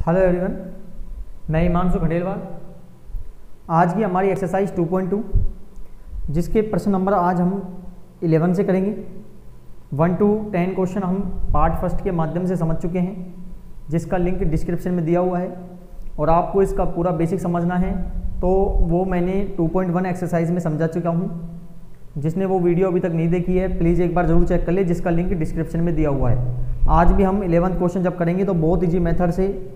Hello everyone, मैं हिमांशु खंडेलवाल। आज की हमारी एक्सरसाइज 2.2 जिसके प्रश्न नंबर आज हम 11 से करेंगे। 1 to 10 क्वेश्चन हम पार्ट फर्स्ट के माध्यम से समझ चुके हैं, जिसका लिंक डिस्क्रिप्शन में दिया हुआ है। और आपको इसका पूरा बेसिक समझना है तो वो मैंने 2.1 एक्सरसाइज में समझा चुका हूँ। जिसने वो वीडियो अभी तक नहीं देखी है प्लीज़ एक बार ज़रूर चेक कर ले, जिसका लिंक डिस्क्रिप्शन में दिया हुआ है। आज भी हम 11th क्वेश्चन जब करेंगे तो बहुत ईजी मेथड से,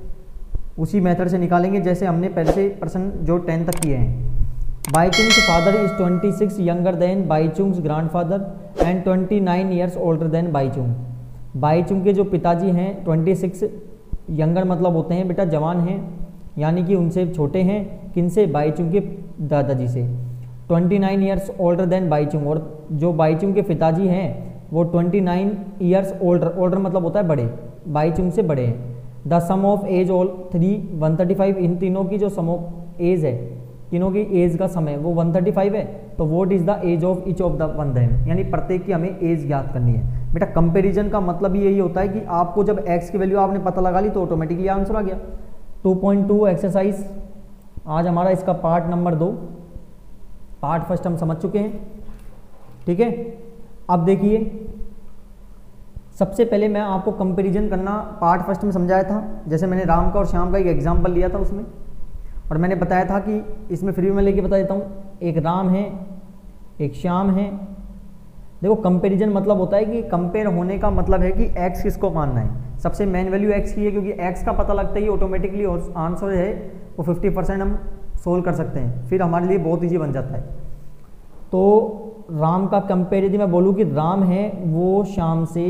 उसी मेथड से निकालेंगे जैसे हमने पहले से प्रश्न जो 10 तक किए हैं। Baichung's father is 26 younger than Baichung's grandfather and 29 years older than Baichung. Baichung के जो पिताजी हैं 26 यंगर मतलब होते हैं बेटा जवान हैं, यानी कि उनसे छोटे हैं। किनसे? बाईचुंग के दादाजी से। 29 ईयर्स ओल्डर देन बाईचुंग, और जो बाईचुंग के पिताजी हैं वो 29 ईयर्स ओल्डर मतलब होता है बड़े, बाईचुंग से बड़े हैं। The sum of age all 135, इन तीनों की जो सम ऑफ एज है, तीनों की एज का समय वो 135 है। तो what is the age of each of the one them, यानी प्रत्येक की हमें एज ज्ञात करनी है। बेटा कंपैरिजन का मतलब यही होता है कि आपको जब x की वैल्यू आपने पता लगा ली तो ऑटोमेटिकली आंसर आ गया। 2.2 एक्सरसाइज आज हमारा इसका पार्ट नंबर 2, पार्ट फर्स्ट हम समझ चुके हैं। ठीक है, अब देखिए सबसे पहले मैं आपको कंपैरिजन करना पार्ट फर्स्ट में समझाया था। जैसे मैंने राम का और श्याम का एक एग्जांपल लिया था उसमें, और मैंने बताया था कि इसमें फ्री में लेके बता देता हूँ। एक राम है, एक श्याम है। देखो कंपैरिजन मतलब होता है कि कंपेयर होने का मतलब है कि x किसको मानना है। सबसे मेन वैल्यू x की है, क्योंकि x का पता लगता ही ऑटोमेटिकली आंसर है वो 50% हम सोल्व कर सकते हैं, फिर हमारे लिए बहुत ईजी बन जाता है। तो राम का कंपेयर यदि मैं बोलूँ कि राम है वो श्याम से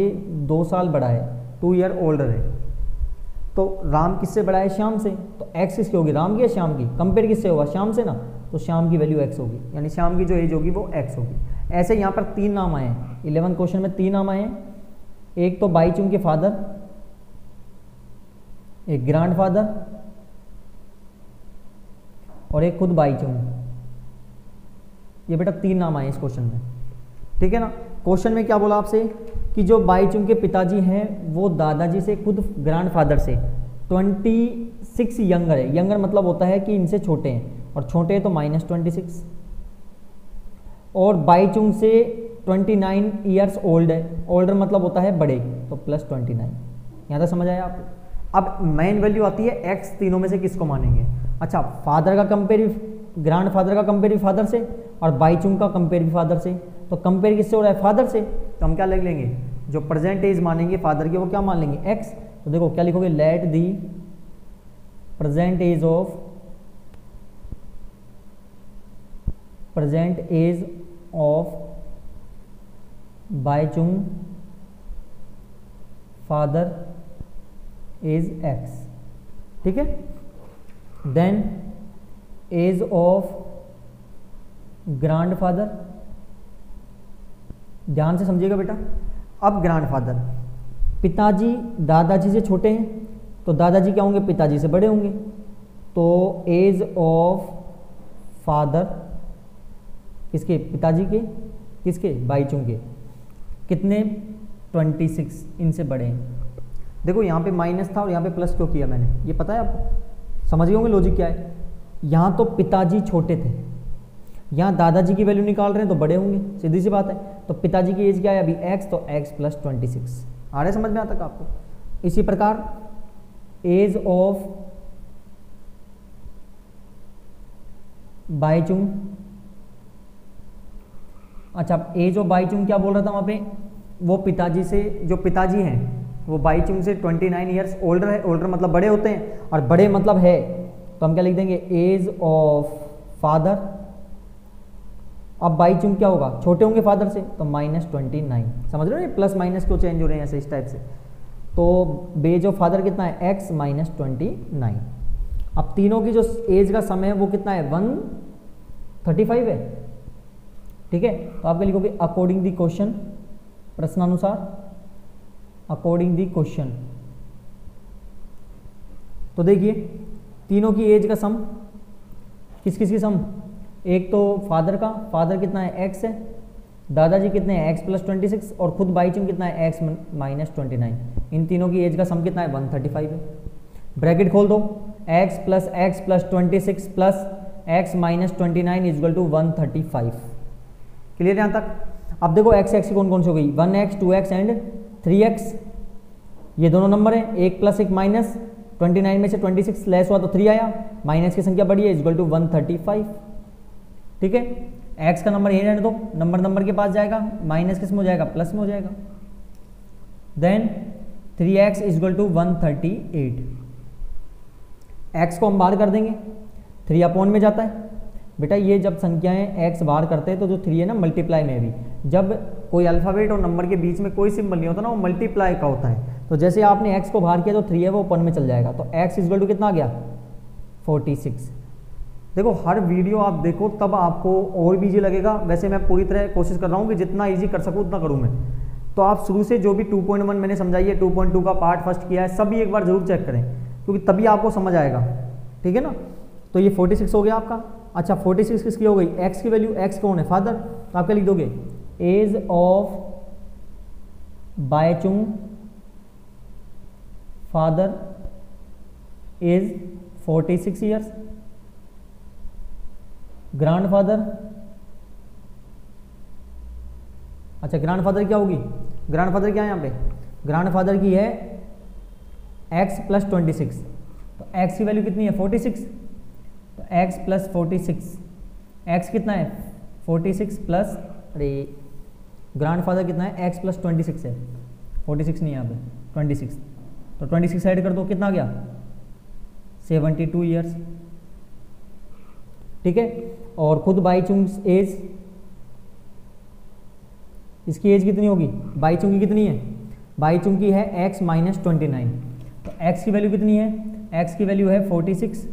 2 साल बड़ा है, 2 ईयर ओल्डर है। तो राम किससे बड़ा है? श्याम से। तो x किसकी होगी? राम की या श्याम की? कंपेयर किससे होगा? श्याम से ना, तो श्याम की वैल्यू x होगी, यानी श्याम की जो एज होगी वो x होगी। ऐसे यहाँ पर 3 नाम आए हैं 11 क्वेश्चन में, 3 नाम आए हैं। एक तो बाईचुंग के फादर, एक ग्रैंडफादर और एक खुद बाईचुंग। ये बेटा 3 नाम आए इस क्वेश्चन में। ठीक है ना। क्वेश्चन में क्या बोला आपसे कि जो बाईचुंग के पिताजी हैं वो दादाजी से, खुद ग्रैंडफादर से 26 यंगर है। यंगर मतलब होता है कि इनसे छोटे हैं, और छोटे हैं तो -26। और बाईचुंग से 29 ईयर्स ओल्ड है, ओल्डर मतलब होता है बड़े, तो +29। यहाँ तक समझ आया आपको। अब मेन वैल्यू आती है x, तीनों में से किसको मानेंगे। अच्छा, फादर का कंपेयर, ग्रैंडफादर का कंपेयर भी फादर से, और बाईचुंग का कंपेयर भी फादर से। तो कंपेयर किससे हो रहा है? फादर से। तो हम क्या लिख लेंगे? जो प्रेजेंट एज मानेंगे फादर की वो क्या मान लेंगे? x। तो देखो क्या लिखोगे? Let the present age of Baichung father is x। ठीक है। देन एज ऑफ ग्रैंडफादर, ध्यान से समझिएगा बेटा। अब ग्रैंडफादर, पिताजी दादाजी से छोटे हैं तो दादाजी क्या होंगे? पिताजी से बड़े होंगे। तो एज ऑफ फादर किसके? पिताजी के। किसके? बाईचुंग के। कितने? 26, इनसे बड़े हैं। देखो यहाँ पे माइनस था और यहाँ पे प्लस क्यों किया मैंने, ये पता है आपको? समझ गए होंगे लॉजिक क्या है। यहाँ तो पिताजी छोटे थे, यहाँ दादाजी की वैल्यू निकाल रहे हैं तो बड़े होंगे, सीधी सी बात है। तो पिताजी की एज क्या है अभी? x, तो x + 26। आ रहे समझ में आता आपको? इसी प्रकार एज ऑफ बाईचुंग, अच्छा एज ऑफ बाईचुंग क्या बोल रहा था वहाँ पे? वो पिताजी से, जो पिताजी हैं वो बाईचुंग से 29 ईयर्स ओल्डर है। ओल्डर मतलब बड़े होते हैं, और बड़े मतलब है, तो हम क्या लिख देंगे? Age of father. अब बाईचुंग क्या होगा? छोटे होंगे फादर से, तो -29। समझ रहे हो प्लस माइनस क्यों चेंज हो रहे हैं ऐसे इस टाइप से। तो एज ऑफ फादर कितना है? x -29। अब तीनों की जो एज का समय है वो कितना है? 135 है। ठीक है, तो आप क्या लिखोगे? अकॉर्डिंग दी क्वेश्चन, प्रश्नानुसार, अकॉर्डिंग दी क्वेश्चन। तो देखिए तीनों की एज का सम, किस किस की सम? एक तो फादर का, फादर कितना है? x है। दादाजी कितने हैं? x + 26, और खुद बाईचुंग कितना है? x - 29। इन तीनों की एज का सम कितना है? 135 है। ब्रैकेट खोल दो, x plus x plus 26 plus x minus 29 equal to 135। Clear यहाँ तक। अब देखो x एक्स कौन कौन सी हो गई, 1x 2x एंड 3x, ये दोनों नंबर हैं, एक प्लस एक माइनस, 29 में से 26 लेस हुआ तो 3 आया, माइनस की संख्या बढ़ी है इजल टू 135। ठीक है, x का नंबर यही रहने दो, नंबर के पास जाएगा, माइनस किस में हो जाएगा, प्लस में हो जाएगा। Then 3x equal to 138, x को हम बाहर कर देंगे, 3 अपॉन में जाता है। बेटा ये जब संख्याएं x बाहर करते हैं तो जो 3 है ना मल्टीप्लाई में भी, जब कोई अल्फ़ाबेट और नंबर के बीच में कोई सिंबल नहीं होता ना, वो मल्टीप्लाई का होता है। तो जैसे आपने x को बाहर किया तो 3 है वो ऊपर में चल जाएगा, तो x इजल टू कितना आ गया, 46। देखो हर वीडियो आप देखो तब आपको और भी इजी लगेगा। वैसे मैं पूरी तरह कोशिश कर रहा हूँ कि जितना इजी कर सकूँ उतना करूँ मैं। तो आप शुरू से जो भी 2.1 मैंने समझाई है, 2.2 का पार्ट फर्स्ट किया है, सभी एक बार जरूर चेक करें, क्योंकि तभी आपको समझ आएगा। ठीक है ना। तो ये 46 हो गया आपका। अच्छा 46 किसकी हो गई, x की वैल्यू, x कौन है, फादर, तो आप क्या लिख दोगे, age of Baichung father is 46 years, grandfather, अच्छा ग्रैंडफादर क्या होगी, ग्रैंडफादर क्या है यहाँ पे, ग्रैंडफादर की है x प्लस 26, तो x की वैल्यू कितनी है 46, तो x प्लस 46, x कितना है 46 प्लस, अरे ग्रैंडफादर कितना है, x प्लस 26 है, 46 नहीं यहाँ पे 26, तो 26 ऐड कर दो, कितना आ गया 72 ईयर्स। ठीक है, और खुद बाईचुंग एज, इसकी एज कितनी होगी, बाईचुंग की कितनी है, बाईचुंग की है x माइनस 29, तो x की वैल्यू कितनी है, x की वैल्यू है 46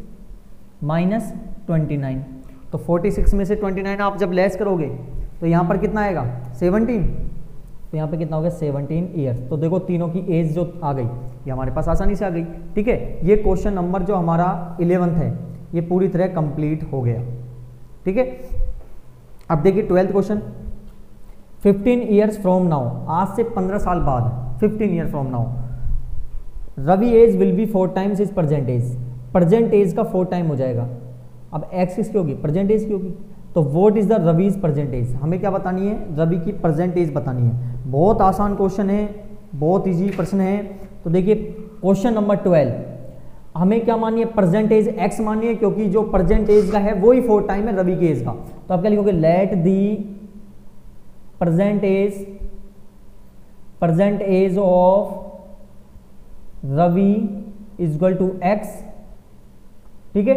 माइनस 29, तो 46 में से 29 आप जब लेस करोगे तो यहाँ पर कितना आएगा 17, तो यहाँ पे कितना हो गया 17 ईयर्स। तो देखो तीनों की एज जो आ गई ये हमारे पास आसानी से आ गई। ठीक है, ये क्वेश्चन नंबर जो हमारा 11th है ये पूरी तरह कंप्लीट हो गया। ठीक है, अब देखिए 12th question, 15 years from now, आज से 15 साल बाद, 15 year from now, Ravi age will be 4 times is present age, present age का 4 टाइम हो जाएगा। अब x किसकी होगी, प्रेजेंट एज की होगी, तो what is the Ravi's present age, हमें क्या बतानी है, रवि की प्रेजेंट एज बतानी है। बहुत आसान क्वेश्चन है, बहुत इजी प्रश्न है। तो देखिए क्वेश्चन नंबर 12, हमें क्या मानिए, प्रेजेंट एज x मानिए, क्योंकि जो प्रेजेंट एज का है वही 4 टाइम है रवि के एज का। तो आप क्या लिखोगे, let the present age of Ravi is equal to x। ठीक है,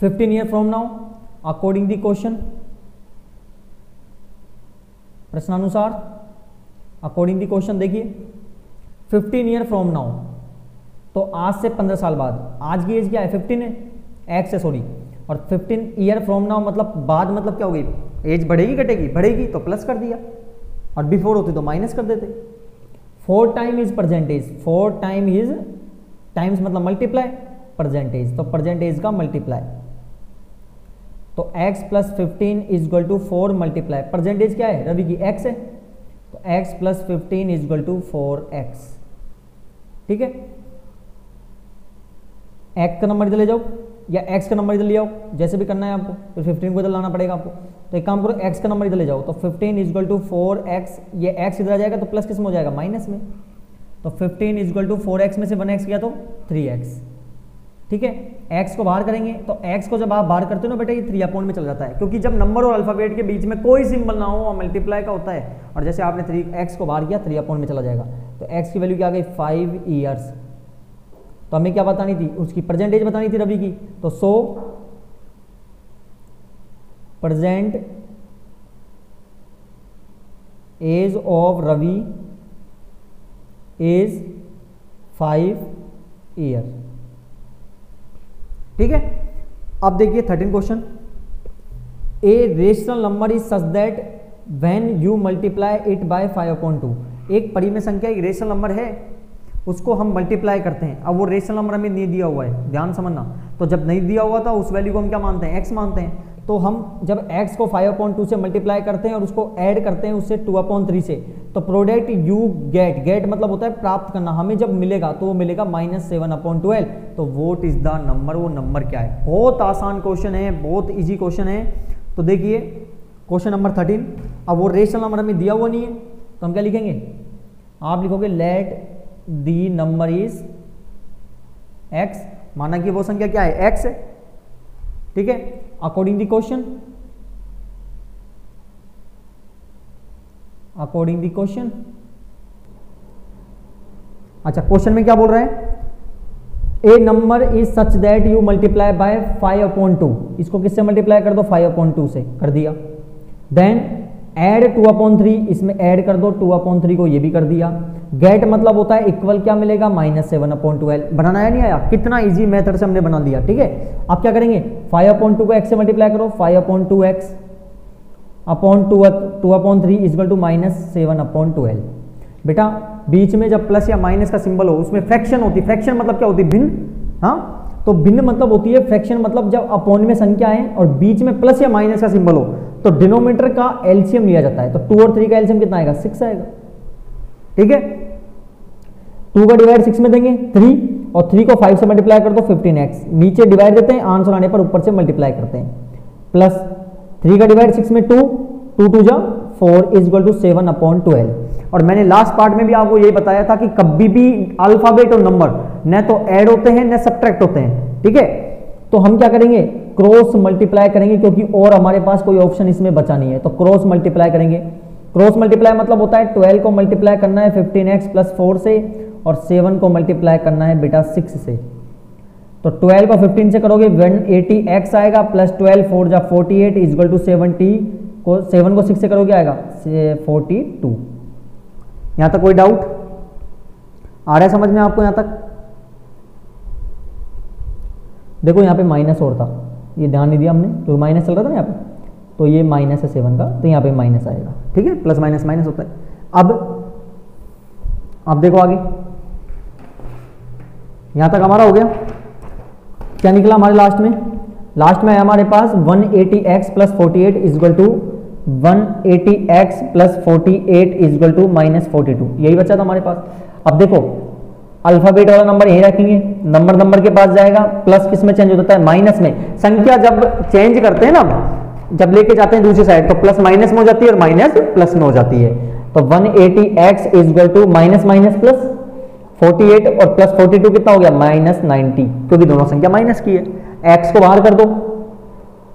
15 year from now according the question, प्रश्नानुसार अकॉर्डिंग द क्वेश्चन देखिए 15 ईयर फ्रॉम नाउ, तो आज से 15 साल बाद, आज की एज क्या है 15 है, x है सॉरी, और 15 ईयर फ्रॉम नाउ मतलब बाद, मतलब क्या हो गई, एज बढ़ेगी घटेगी, बढ़ेगी तो प्लस कर दिया, और बिफोर होती तो माइनस कर देते। 4 time is present age, 4 time is, times मतलब मल्टीप्लाई, प्रेजेंट एज, तो प्रेजेंट एज का मल्टीप्लाई, तो x plus 15 is equal to 4 multiply, present age क्या है रवि की, x है, तो x plus 15 is equal to 4x। ठीक है, x का नंबर इधर ले जाओ या x का नंबर इधर ले आओ, जैसे भी करना है आपको, तो 15 को इधर लाना पड़ेगा आपको। तो एक काम करो, x का नंबर इधर ले जाओ, तो 15 इज इक्वल टू 4x, ये x इधर आ जाएगा तो प्लस किस में हो जाएगा, माइनस में, तो 15 इज इक्वल टू 4x में से 1x गया तो 3x। ठीक है, x को बाहर करेंगे, तो x को जब आप बाहर करते हो ना बेटा ये 3 अपॉन में चल जाता है, क्योंकि जब नंबर और अल्फाबेट के बीच में कोई सिंबल ना हो और मल्टीप्लाई का होता है, और जैसे आपने 3x को बाहर किया 3 अपॉन में चला जाएगा, तो x की वैल्यू क्या आ गई 5 ईयर्स। तो हमें क्या बतानी थी, उसकी प्रेजेंट एज बतानी थी रवि की, तो so present age of Ravi is 5 year. ठीक है, अब देखिए 13 question, a rational number is such that when you multiply it by 5/2, एक परिमेय संख्या एक रेशनल नंबर है, उसको हम मल्टीप्लाई करते हैं। अब वो रेशनल नंबर हमें नहीं दिया हुआ है, ध्यान समझना, तो जब नहीं दिया हुआ था उस वैल्यू को हम क्या मानते हैं, x मानते हैं। तो हम जब x को 5/2 से मल्टीप्लाई करते हैं और उसको ऐड करते हैं उससे 2/3 से, तो प्रोडक्ट यू गेट मतलब होता है प्राप्त करना, हमें जब मिलेगा तो वो मिलेगा -7/12। तो व्हाट इज द नंबर, वो नंबर क्या है। बहुत आसान क्वेश्चन है, बहुत इजी क्वेश्चन है। तो देखिए क्वेश्चन नंबर 13। अब वो रेशनल नंबर हमें दिया हुआ नहीं है तो हम क्या लिखेंगे, आप लिखोगे let the number is x, माना कि वो संख्या क्या है, x है, ठीक है, according the question, according the question. अच्छा, क्वेश्चन में क्या बोल रहे हैं, a number is such that you multiply by 5/2, इसको किससे मल्टीप्लाई कर दो, 5/2 से कर दिया। देन ऐड 2/3, इसमें ऐड कर दो 2/3 को, ये भी कर दिया। गेट मतलब होता है इक्वल, क्या मिलेगा, -7/12। बनाना है नहीं आया, कितना इजी मेथड से हमने बना दिया, ठीक है। आप क्या करेंगे, 5/2 को x से मल्टीप्लाई करो, 5/2x अपॉन 2/3 इक्वल टू -7/12। बेटा बीच में जब प्लस या माइनस का सिंबल हो उसमें फ्रैक्शन होती है, फ्रैक्शन मतलब क्या होती है, भिन्न, हाँ, तो भिन्न मतलब होती है फ्रैक्शन, मतलब जब अपॉन में संख्या है और बीच में प्लस या माइनस का सिंबल हो तो डिनोमिनेटर का एलसीएम लिया जाता है। तो 2 और 3 का एलसीएम कितना आएगा, 6 आएगा, ठीक है। 2 का डिवाइड 6 में देंगे 3, और 3 को 5 से मल्टीप्लाई कर दो 15x, नीचे डिवाइड देते हैं, आंसर आने पर ऊपर से मल्टीप्लाई करते हैं, प्लस 3 का डिवाइड 6 में 2, 2 2 जा 4 इज इक्वल टू 7/12। और मैंने लास्ट पार्ट में भी आपको यही बताया था कि कभी भी अल्फाबेट और नंबर न तो ऐड होते हैं न सब्ट्रैक्ट होते हैं, ठीक है। तो हम क्या करेंगे, क्रॉस मल्टीप्लाई करेंगे, क्योंकि और हमारे पास कोई ऑप्शन इसमें बचा नहीं है, तो क्रॉस मल्टीप्लाई करेंगे। क्रॉस मल्टीप्लाई मतलब होता है 12 को मल्टीप्लाई करना है 15x + 4 से, और 7 को मल्टीप्लाई करना है बेटा 6 से। तो 12 को 15 से करोगे 180x आएगा, प्लस 12 4 जा 48 इज इक्वल टू 70 को 7 को 6 से करोगे आएगा 42। यहां तक कोई डाउट आ रहा है समझ में आपको यहां तक? देखो यहाँ पे माइनस और था, ये ध्यान नहीं दिया हमने, तो माइनस चल रहा था ना यहाँ पे, तो ये माइनस है 7 का, तो यहाँ पे माइनस आएगा, ठीक है, प्लस माइनस माइनस होता है। अब देखो आगे, यहाँ तक हमारा हो गया। क्या निकला हमारे लास्ट में? लास्ट में है हमारे पास 180x + 48 is equal to 180x + 48 is equal to -42, यही बचा था हमारे पास। अब देखो अल्फाबेट वाला नंबर यही रखेंगे, नंबर के पास जाएगा, प्लस किस में चेंज हो जाता है, माइनस में। संख्या जब चेंज करते हैं ना, जब लेके जाते हैं दूसरी साइड, तो प्लस माइनस में हो जाती है और माइनस प्लस में हो जाती है। तो 180x is equal to minus minus plus 48 और प्लस 42 कितना हो गया, -90, क्योंकि दोनों संख्या माइनस की है। x को बाहर कर दो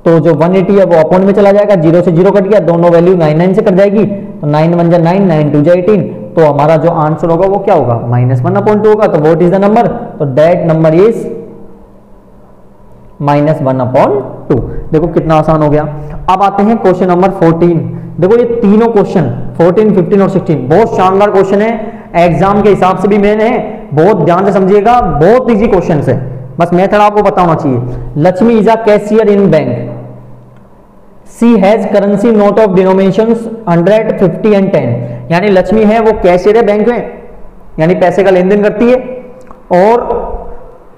तो जो 180 है वो अपॉन में चला जाएगा, 0 से 0 कट गया, दोनों वैल्यू 9 9 से कट जाएगी, तो 9 1 जा 9, 9 2 जा 18, तो हमारा जो आंसर होगा वो क्या होगा, -1/2 होगा। तो व्हाट इज द नंबर, तो दैट नंबर इज -1/2। देखो कितना आसान हो गया। अब आते हैं क्वेश्चन नंबर 14। देखो ये तीनों क्वेश्चन 14, 15 और 16 बहुत शानदार क्वेश्चन है, एग्जाम के हिसाब से भी मेन है, बहुत ध्यान से समझिएगा, बहुत इजी क्वेश्चन है, बस मेथड आपको बताना चाहिए। Lakshmi is a cashier in bank, she has currency note of denominations 100, 50 and 10। यानी लक्ष्मी है वो कैशियर है बैंक में, यानी पैसे का लेन देन करती है, और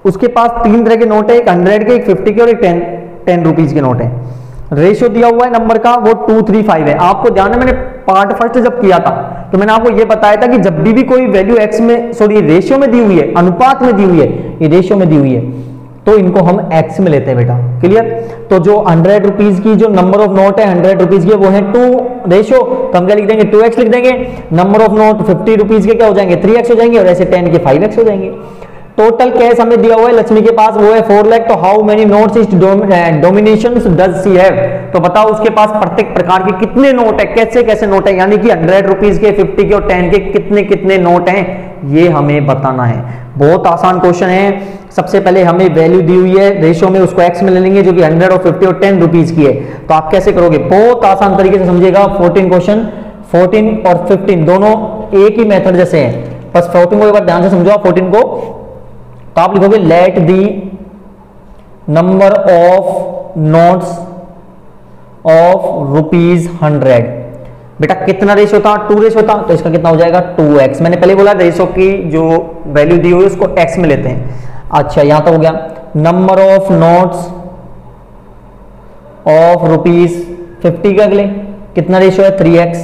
उसके पास 3 तरह के नोट है, एक 100 के, एक 50 के और एक 10 रुपीज के नोट है। रेशियो दिया हुआ है नंबर का वो 235 है। आपको ध्यान है, मैंने पार्ट फर्स्ट जब किया था तो मैंने आपको ये बताया था कि जब भी कोई वैल्यू एक्स में, सॉरी रेशियो में दी हुई है, अनुपात में दी हुई है, ये रेशियो में दी हुई है, तो इनको हम एक्स में लेते हैं बेटा, क्लियर। तो जो 100 रुपीज की जो नंबर ऑफ नोट है 100 रुपीज के, वो है 2 रेशियो, तो हम क्या लिख देंगे, 2x लिख देंगे। नंबर ऑफ नोट 50 रुपीज के क्या हो जाएंगे, 3x हो जाएंगे, और ऐसे 10 के 5x हो जाएंगे। टोटल कैश हमें दिया हुआ है लक्ष्मी के पास, वो है 4 लाख। तो how many notes is denominations does she have, तो बताओ उसके पास प्रत्येक प्रकार के कितने नोट है, कैसे कैसे नोट है, यानी कि 100 रुपीज के, 50 के और 10 के कितने कितने नोट हैं, ये हमें बताना है। बहुत आसान क्वेश्चन है। सबसे पहले हमें वैल्यू दी हुई है रेशियो में, उसको एक्स में ले लेंगे, जो कि 100 और 50 और 10 रुपीज की है। तो आप कैसे करोगे, बहुत आसान तरीके से समझिएगा। 14 क्वेश्चन, 14 और 15 दोनों एक ही मेथड जैसे हैं, बस 14 को एक बार ध्यान से समझो। 14 को तो आप लिखोगे let the number of notes of ₹100। बेटा कितना रेशियो था, 2 रेशियो था, तो इसका कितना हो जाएगा 2x। मैंने पहले बोला रेशियो की जो वैल्यू दी हुई है उसको x में लेते हैं। अच्छा यहां तो हो गया नंबर ऑफ नोट्स ऑफ ₹50 के अगले कितना रेशियो है 3x,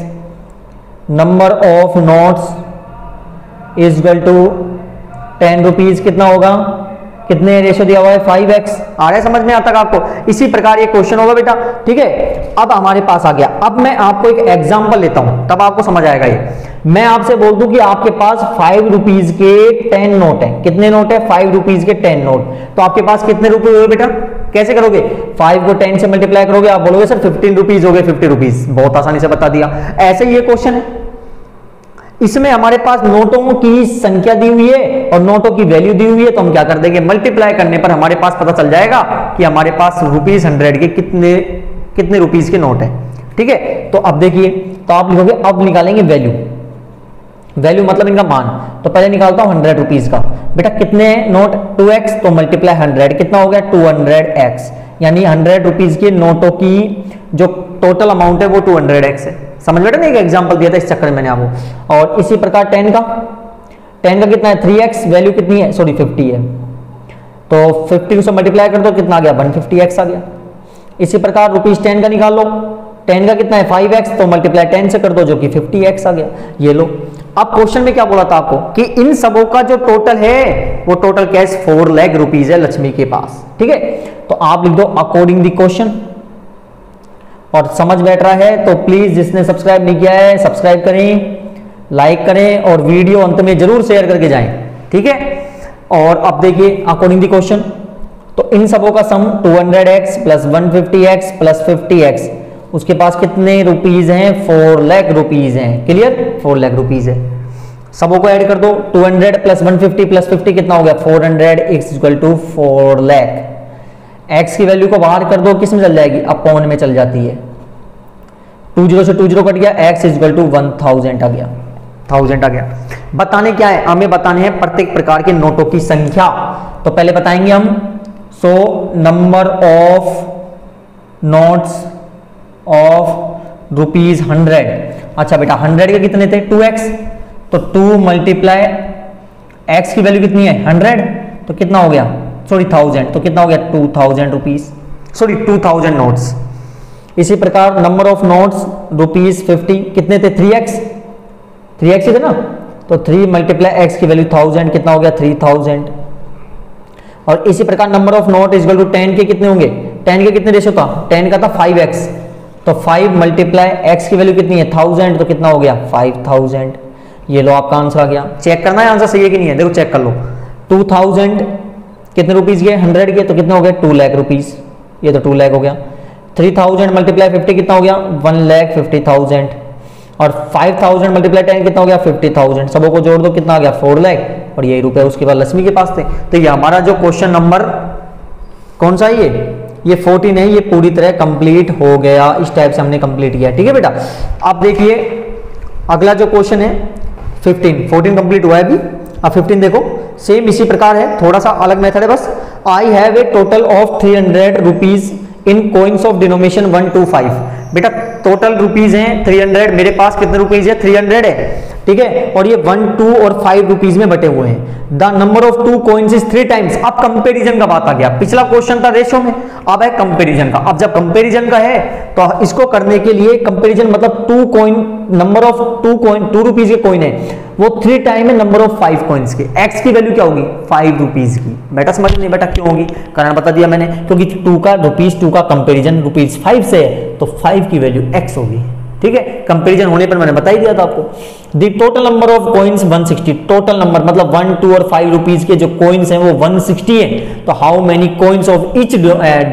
number of notes is equal to 10 rupees कितना होगा, कितने रेशियो दिया हुआ है 5x। आ रहा है समझ में आता है आपको? इसी प्रकार ये क्वेश्चन होगा बेटा, ठीक है। अब हमारे पास आ गया, अब मैं आपको एक एग्जांपल लेता हूं तब आपको समझ आएगा ये। मैं आपसे बोल दूं कि आपके पास 5 रुपीज के 10 नोट है, कितने नोट है 5 रुपीज के 10 नोट, तो आपके पास कितने रुपए हुए बेटा? कैसे करोगे? 5 को 10 से मल्टीप्लाई करोगे, आप बोलोगे सर 15 रुपीज हो गए 50 रुपीज, बहुत आसानी से बता दिया। ऐसे ही ये क्वेश्चन है, इसमें हमारे पास नोटों की संख्या दी हुई है और नोटों की वैल्यू दी हुई है, तो हम क्या कर देंगे, मल्टीप्लाई करने पर हमारे पास पता चल जाएगा कि हमारे पास ₹100 के कितने रुपीज के नोट है, ठीक है। तो अब देखिए, तो आप लिखोगे, अब निकालेंगे वैल्यू, वैल्यू मतलब इनका मान। तो पहले निकालता हूं 100 रुपीज का, बेटा कितने नोट 2x, तो मल्टीप्लाई 100 कितना हो गया 200x, यानी 100 रुपीज के नोटों की जो टोटल अमाउंट है वो 200x है। समझ बेटा, नहीं एक एग्जांपल दिया था इस चक्कर में मैंने आपको। और इसी प्रकार 10 का कितना है 3x, वैल्यू कितनी है, सॉरी 50 है, तो 50 से मल्टीप्लाई कर दो, कितना आ गया 150x आ गया। इसी प्रकार ₹10 का निकाल लो, 10 का कितना है 5x, तो मल्टीप्लाई 10 से कर दो, जो कि 50x आ गया। ये लो, अब क्वेश्चन में क्या बोला था आपको कि इन सबों का जो टोटल है वो टोटल कैश 4 लाख रुपीज है लक्ष्मी के पास, ठीक है। तो आप लिख दो अकॉर्डिंग द क्वेश्चन, और समझ बैठ रहा है तो प्लीज जिसने सब्सक्राइब नहीं किया है सब्सक्राइब करें, लाइक करें और वीडियो अंत में जरूर शेयर करके जाएं, ठीक है। और अब देखिए अकॉर्डिंग द क्वेश्चन, तो इन सबों का सम 200x plus 150x plus 50x, उसके पास कितने रुपीज हैं 4 लाख रुपीज हैं, क्लियर 4 लाख रुपीज है। सबों को ऐड कर दो, 200 प्लस 150 प्लस 50 कितना हो गया 400, x equal to 4 lakh. x की वैल्यू को बाहर कर दो, किस में चल जाएगी, अपॉन में चल जाती है, 20 से 20 कट गया, x इक्वल टू 1000 आ गया, 1000 आ गया। बताने क्या है, हमें बताने हैं प्रत्येक प्रकार के नोटों की संख्या। तो पहले बताएंगे हम, सो नंबर ऑफ नोट्स ऑफ ₹100। अच्छा बेटा 100 के कितने थे 2x, तो 2 मल्टीप्लाई x की वैल्यू कितनी है 100, तो कितना हो गया, सॉरी 1000, तो कितना हो गया 2000 रुपीज, सॉरी 2000 नोट्स। इसी प्रकार नंबर ऑफ नोट्स ₹50 कितने थे 3x ही थे ना, तो 3 मल्टीप्लाई x की वैल्यू 1000 कितना हो गया 3000। और इसी प्रकार number of note is equal to 10 के कितने होंगे, 10 के कितने रेशियो था, 10 का था 5x, तो 5 मल्टीप्लाई x की वैल्यू कितनी है 1000, तो कितना हो गया 5000। ये लो आपका आंसर आ गया। चेक करना है आंसर सही है कि नहीं है, देखो चेक कर लो। 2000 कितने रुपीज के 100 के, तो कितना हो गया 2 लाख रुपीज, ये तो 2 लाख हो गया। 3000 मल्टीप्लाई 50 कितना हो गया 1,50,000, और 5000 मल्टीप्लाई 10 कितना हो गया 50,000। सबों को जोड़ दो कितना आ गया 4 लाख, और यही रुपए उसके बाद लक्ष्मी के पास थे। तो ये हमारा जो क्वेश्चन नंबर कौन सा है ये 14 है, ये पूरी तरह कंप्लीट हो गया। इस टाइप से हमने कंप्लीट किया, ठीक है बेटा। अब देखिए अगला जो क्वेश्चन है 15, 14 कंप्लीट हुआ है अभी, अब 15 देखो, सेम इसी प्रकार है, थोड़ा सा अलग मेथड है बस। I have a total of 300 rupees in coins of denomination 1 to 5। बेटा टोटल रुपीज हैं 300, मेरे पास कितने रुपीज है 300 है, ठीक है, और ये 1, 2 और 5 रुपीज में बटे हुए हैं। The number of 2 coins is 3 times. अब कंपैरिजन का बात आ गया, पिछला क्वेश्चन था रेशो में, अब है कंपैरिजन का। अब जब कंपैरिजन का है तो इसको करने के लिए कंपैरिजन मतलब 2 coin, number of 2 coin 2 rupees के कॉइन है वो 3 टाइम है नंबर ऑफ 5 कॉइन्स के। x की वैल्यू क्या होगी 5 रुपीज की। बेटा समझ नहीं बेटा क्यों होगी, कारण बता दिया मैंने, क्योंकि 2 का कंपैरिजन ₹5 से है, तो 5 की वैल्यू x होगी, ठीक है। कंपैरिजन होने पर मैंने बता ही दिया था आपको। The total number of coins 160, total number मतलब 1, 2 और 5 रुपीज के जो कॉइन्स हैं वो 160 है। तो how many coins of each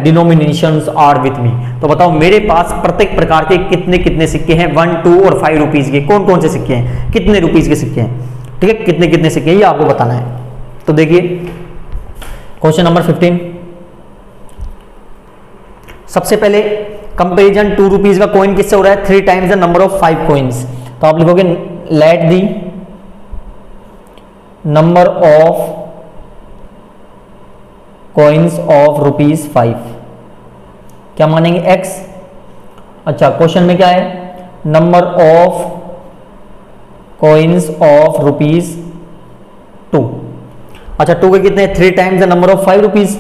denominations are with me. तो बताओ मेरे पास प्रत्येक प्रकार के कितने कितने सिक्के हैं 1, 2 और 5 रुपीज के, कौन कौन से सिक्के हैं, कितने रुपीज के सिक्के हैं, ठीक है, कितने कितने सिक्के हैं ये आपको बताना है। तो देखिए क्वेश्चन नंबर 15, सबसे पहले कंपैरिजन 2 रुपीज का कॉइन किससे हो रहा है 3 times the number of 5 coins. तो आप लिखोगे let the number of coins of ₹5, क्या मानेंगे x। अच्छा क्वेश्चन में क्या है नंबर ऑफ कॉइन्स ऑफ ₹2। अच्छा 2 के कितने 3 times the number of 5 rupees,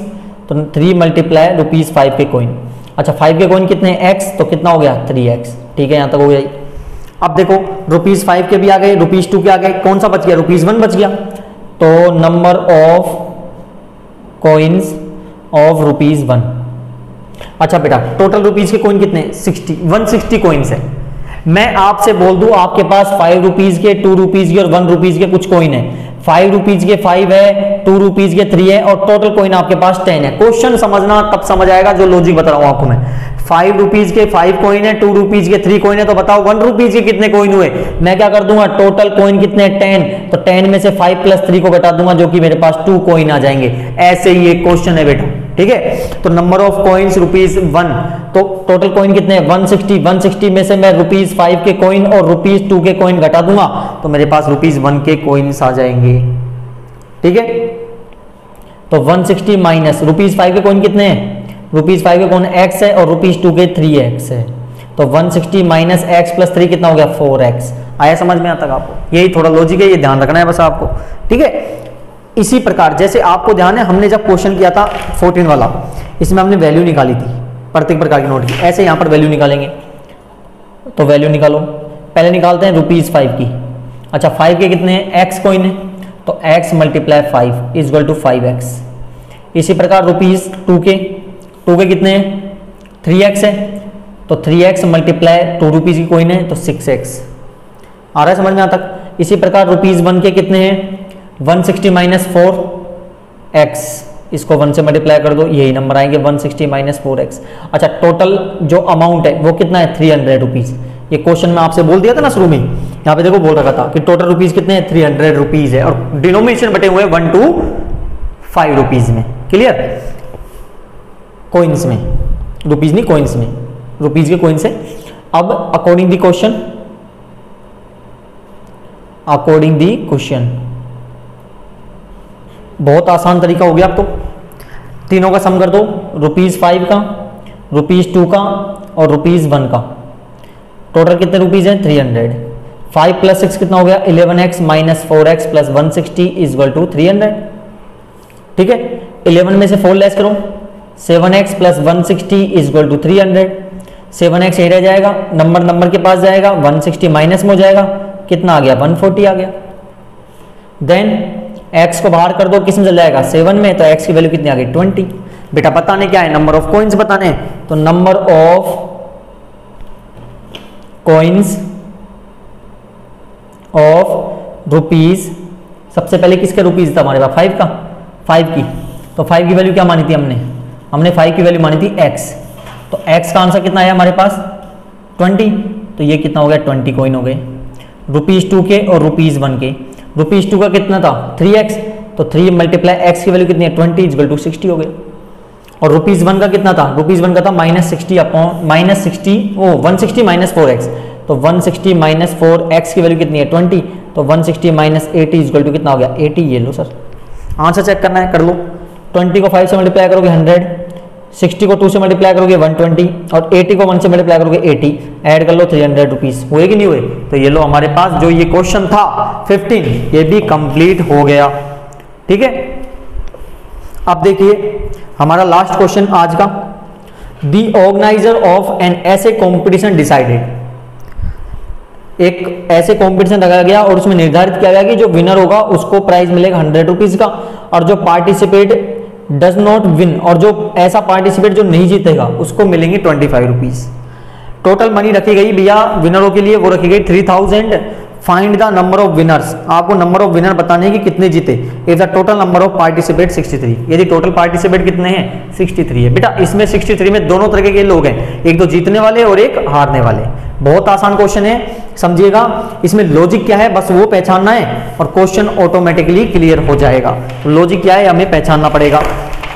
तो 3 मल्टीप्लाई ₹5 के कॉइन। अच्छा 5 के कॉइन कितने हैं? x, तो कितना हो गया 3x। ठीक है, यहां तक हो गया। अब देखो ₹5 के भी आ गए, ₹2 के आ गए, कौन सा बच गया? ₹1 बच गया। तो नंबर ऑफ कॉइन्स ऑफ ₹1। अच्छा बेटा टोटल रुपीज के कॉइन कितने? 160 कॉइन्स है। मैं आपसे बोल दूं आपके पास ₹5 के, ₹2 के और ₹1 के कुछ कॉइन है। ₹5 के 5 है, ₹2 के 3 है और टोटल कॉइन आपके पास 10 है। क्वेश्चन समझना तब समझ आएगा जो लॉजिक बता रहा हूं आपको मैं। ₹5 के 5 कॉइन है, ₹2 के 3 कॉइन है, तो बताओ ₹1 के कितने कॉइन हुए? मैं क्या कर दूंगा, टोटल कॉइन कितने? 10, तो 10 में से 5 + 3 को घटा दूंगा जो कि मेरे पास 2 कॉइन आ जाएंगे। ऐसे ही एक क्वेश्चन है बेटा। ठीक है, तो नंबर ऑफ कॉइन्स ₹1, तो टोटल कॉइन कितने हैं? 160 में से मैं ₹5 के कॉइन और ₹2 के कॉइन घटा दूंगा तो मेरे पास ₹1 के कॉइन्स आ जाएंगे। ठीक है, तो 160 माइनस ₹5 के कॉइन कितने हैं? ₹5 के कॉइन x है और ₹2 के 3x है, तो 160 माइनस x + 3 कितना हो गया? 4x। आया समझ में? आता आपको? यही थोड़ा लॉजिक है, ये ध्यान रखना है बस आपको। ठीक है, इसी प्रकार जैसे आपको ध्यान है हमने जब क्वेश्चन किया था 14 वाला, इसमें हमने वैल्यू निकाली थी प्रत्येक प्रकार की नोट की, ऐसे यहां पर वैल्यू निकालेंगे। तो वैल्यू निकालो, पहले निकालते हैं ₹5 की। अच्छा 5 के कितने हैं? x कॉइन है, तो x × 5 = 5x। इसी प्रकार ₹2 के कितने हैं? 3x है, तो 3x × ₹2 की कॉइन है तो 6x। आ रहा है समझ में? यहाँ तक। इसी प्रकार ₹1 के कितने हैं? 160 - 4x, इसको 1 से मल्टीप्लाई कर दो, यही नंबर आएंगे 160 - 4x। अच्छा टोटल जो अमाउंट है वो कितना है? ₹300। ये क्वेश्चन में आपसे बोल दिया था ना शुरू में, यहाँ पे देखो बोल रखा था कि टोटल रुपीज कितने हैं? ₹300 है और डिनोमिनेशन बटे हुए 1 to 5 रुपीज में। क्लियर? कॉइन्स में, रुपीज नहीं कॉइन्स में, रुपीज के कॉइन्स है। अब अकॉर्डिंग दी क्वेश्चन बहुत आसान तरीका हो गया। अब तो तीनों का सम कर दो, ₹5 का, ₹2 का और ₹1 का। टोटल कितने रुपीज हैं? 300। 5 + 6 कितना हो गया? 11x - 4x + 160 = 300। ठीक है, 11 में से 4 लेस करो, 7x + 160 = 300। 7x यही रह जाएगा, नंबर के पास जाएगा, 160 माइनस में हो जाएगा, कितना आ गया? 140 आ गया। देन x को बाहर कर दो, किस में चल जाएगा? 7 में, तो x की वैल्यू कितनी आ गई? 20। बेटा बताने क्या है? नंबर ऑफ कॉइन्स बताने, तो number of coins of rupees, सबसे पहले किसका रुपीज था हमारे पास? 5 का, 5 की, तो 5 की वैल्यू क्या मानी थी हमने 5 की वैल्यू मानी थी x, तो x का आंसर कितना आया हमारे पास? 20, तो ये कितना हो गया? 20 कॉइन हो गए। ₹2 के और ₹1 के, ₹2 का कितना था? 3x, तो 3 × x की वैल्यू कितनी है? 20 = 60 हो गए। और ₹1 का कितना था? ₹1 का था -60 160 - 4x, तो 160 - 4x की वैल्यू कितनी है? 20, तो 160 - 80 = कितना हो गया? 80। ये लो सर, आंसर चेक करना है, कर लो। 20 को 5 से मल्टीप्लाई करोगे 100, 60 को 2 से मल्टीप्लाई करोगे 120 और 80 को 1 से मल्टीप्लाई करोगे 80। ऐड कर लो, ₹300 हुए कि नहीं हुए? तो ये लो हमारे पास जो ये क्वेश्चन था 15, ये भी कंप्लीट हो गया। ठीक है, अब देखिए हमारा लास्ट क्वेश्चन आज का। दी ऑर्गेनाइजर ऑफ एन ऐसे कॉम्पिटिशन डिसाइडेड, एक ऐसे कॉम्पिटिशन रखा गया और उसमें निर्धारित किया गया कि जो विनर होगा उसको प्राइज मिलेगा ₹100 का, और जो पार्टिसिपेट डज नॉट विन, और जो ऐसा पार्टिसिपेट जो नहीं जीतेगा उसको मिलेंगे ₹25। टोटल मनी रखी गई भैया विनरों के लिए, वो रखी गई 3000। Find the number of winners, आपको नंबर ऑफ विनर बताने की कितने जीते। If the total number of participate 63, यदि टोटल पार्टिसिपेट कितने हैं? 63 है। बेटा इसमें 63 में दोनों तरह के लोग हैं, एक तो जीतने वाले और एक हारने वाले। बहुत आसान क्वेश्चन है, समझिएगा। इसमें लॉजिक क्या है बस वो पहचानना है और क्वेश्चन ऑटोमेटिकली क्लियर हो जाएगा। लॉजिक क्या है हमें पहचानना पड़ेगा।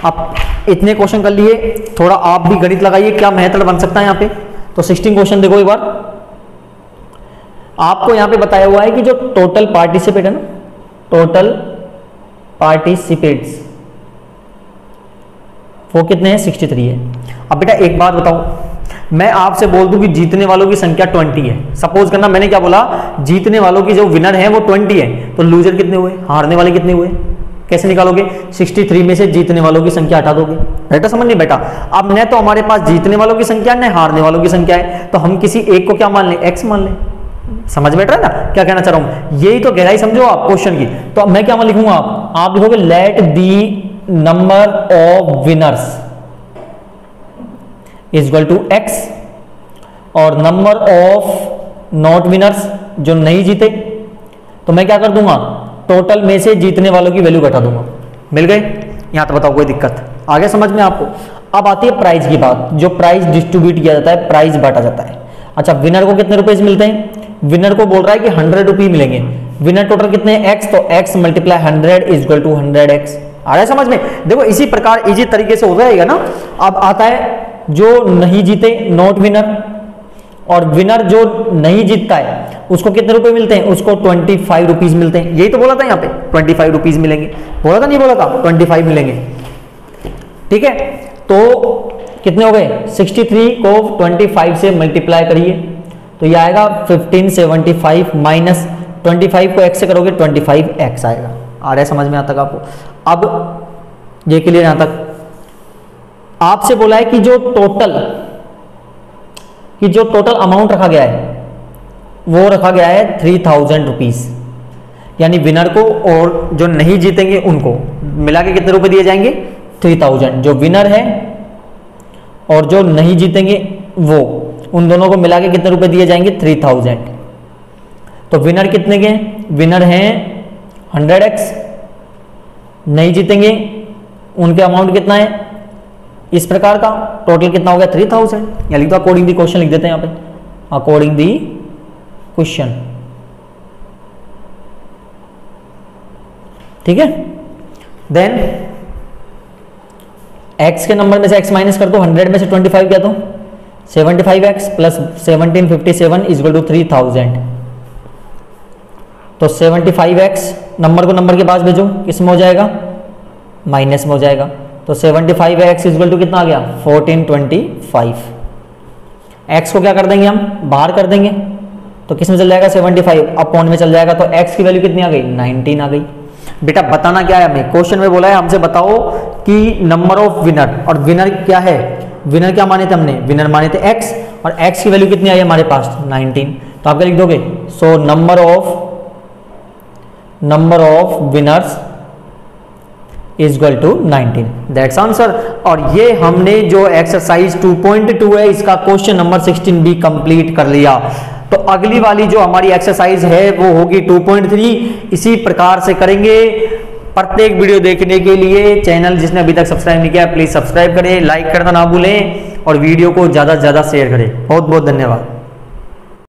अब इतने क्वेश्चन कर लिए, थोड़ा आप भी गणित लगाइए, क्या मेथड बन सकता है यहाँ पे। तो 16 क्वेश्चन देखो एक बार, आपको यहां पे बताया हुआ है कि जो टोटल पार्टिसिपेट है ना, टोटल पार्टिसिपेट्स वो कितने हैं? 63 है। अब बेटा एक बात बताओ, मैं आपसे बोल दूं कि जीतने वालों की संख्या 20 है। सपोज करना मैंने क्या बोला, जीतने वालों की जो विनर है वो 20 है, तो लूजर कितने हुए? हारने वाले कितने हुए? कैसे निकालोगे? 63 में से जीतने वालों की संख्या हटा दोगे। बेटा समझ नहीं बेटा, अब न तो हमारे पास जीतने वालों की संख्या न हारने वालों की संख्या है, तो हम किसी एक को क्या मान लें? एक्स मान लें। समझ बैठ रहा है ना क्या कहना चाह रहा हूं? यही तो गहराई समझो आप क्वेश्चन की। तो मैं क्या लिखूंगा? आप लिखोगे let the number of winners is equal to x, और नंबर ऑफ नॉट विनर्स, जो नहीं जीते, तो मैं क्या कर दूंगा? टोटल में से जीतने वालों की वैल्यू घटा दूंगा। मिल गए? यहां तो बताओ कोई दिक्कत आ गया समझ में आपको? अब आती है प्राइज की बात। जो प्राइज डिस्ट्रीब्यूट किया जाता है, प्राइज बांटा जाता है। अच्छा, विनर को कितने रुपए मिलते हैं? विनर को बोल रहा है कि 100 रुपये मिलेंगे। विनर टोटल कितने? एक्स, तो x multiply 100 is equal to 100x। आ रहा है समझ में? देखो इसी प्रकार इजी तरीके से हो जाएगा ना। अब आता है जो नहीं जीते, नॉट विनर, और विनर जो नहीं जीतता है उसको कितने रुपए मिलते हैं? उसको 25 रुपीज मिलते हैं। यही तो बोला था यहाँ पे 25 रुपीज मिलेंगे। बोला था नहीं बोला था? 25 मिलेंगे। ठीक है, तो कितने हो गए? 63 को 25 से मल्टीप्लाई करिए तो ये आएगा 1575 माइनस 25 को x से करोगे 25x आएगा। आ रहा है समझ में यहाँ तक आपको? अब ये क्लियर यहाँ तक? आपसे बोला है कि जो टोटल अमाउंट रखा गया है वो रखा गया है 3000 रुपीज, यानी विनर को और जो नहीं जीतेंगे उनको मिला के कितने रुपए दिए जाएंगे? 3000। जो विनर है और जो नहीं जीतेंगे वो, उन दोनों को मिला के कितने रुपए दिए जाएंगे? 3000। तो विनर कितने के? विनर हैं 100x, नहीं जीतेंगे उनके अमाउंट कितना है? इस प्रकार का टोटल कितना हो गया? 3000। या लिख दो अकॉर्डिंग दी क्वेश्चन, लिख देते हैं यहाँ पे अकॉर्डिंग दी क्वेश्चन। ठीक है, देन x के नंबर में से x माइनस कर दो, 100 में से 25 क्या? तो 75x plus 1757 is equal to 3000। तो 75x नंबर को नंबर के पास भेजो, किस में हो जाएगा? माइनस में हो जाएगा। तो 75x इज इक्वल टू कितना आ गया? 1425। x को क्या कर देंगे? हम बाहर कर देंगे, तो किस में चल जाएगा? 75 अपॉन में चल जाएगा। तो x की वैल्यू कितनी आ गई? 19 आ गई। बेटा बताना क्या है हमें? क्वेश्चन में बोला है हमसे बताओ कि नंबर ऑफ विनर, और विनर क्या है? विनर क्या माने थे हमने? विनर माने थे x, और x की वैल्यू कितनी आई हमारे पास? 19। तो आप क्या लिख दोगे? So number of winners is equal to 19। That's answer. और ये हमने जो एक्सरसाइज 2.2 है इसका क्वेश्चन नंबर 16 भी कंप्लीट कर लिया। तो अगली वाली जो हमारी एक्सरसाइज है वो होगी 2.3। इसी प्रकार से करेंगे। प्रत्येक वीडियो देखने के लिए चैनल जिसने अभी तक सब्सक्राइब नहीं किया प्लीज सब्सक्राइब करें, लाइक करना ना भूलें और वीडियो को ज्यादा से ज्यादा शेयर करें। बहुत बहुत धन्यवाद।